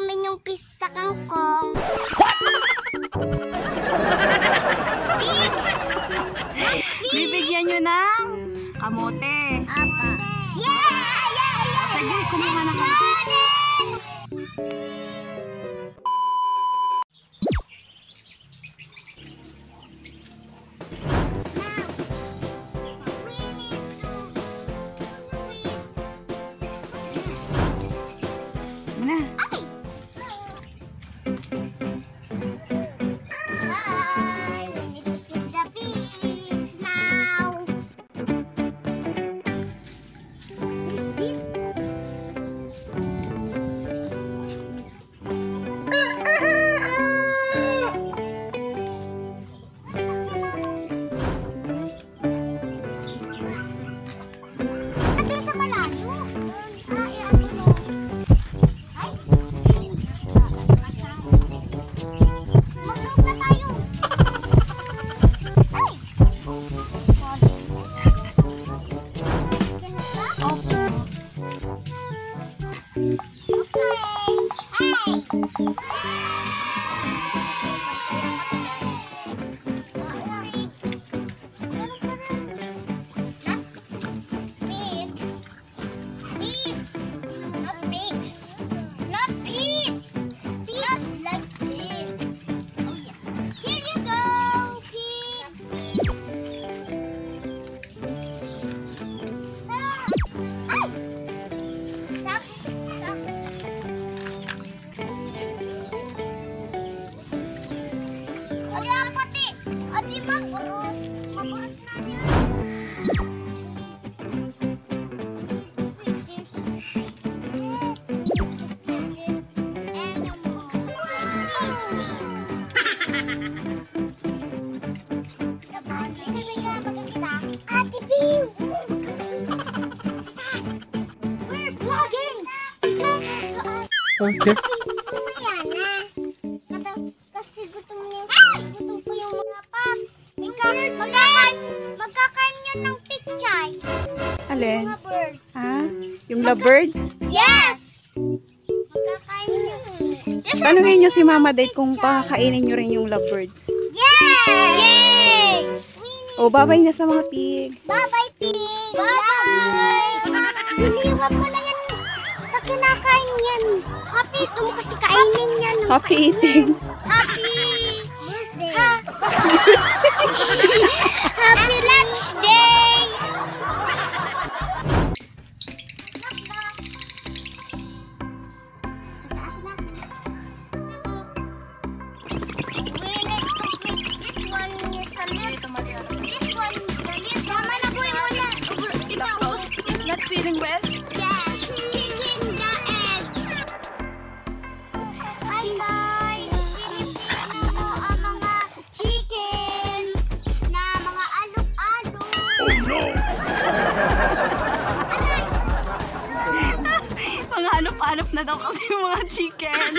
namin yung fish sa kangkong. Bibigyan nyo ng kamote. Apa. Yeah! Sige, kumuha na kayo. Mana? Okay. Kasi gutom ko yung mga pap. Magkakain yun ng pichay. Alin? Mga birds. Ha? Yung Lovebirds? Yes! Magkakain yun. Tanungin nyo si Mama Date kung pakakainin nyo rin yung Lovebirds. Yay! O, babay na sa mga pigs. Bye-bye, pig! Bye-bye! Iniwan mo na yan. Kinakain yan. Happy, gusto mo kasi kainin yan. Happy eating. Happy birthday. Happy lunch day. We need to feed this one is a little. This one is a little. Tama na po yung una. It's not feeling well? Yes. Kicking the eggs. Hi guys. Pinipili mo ang mga chickens na mga alok-alok. Oh no! Mga hanap-hanap na daw kasi yung mga chicken.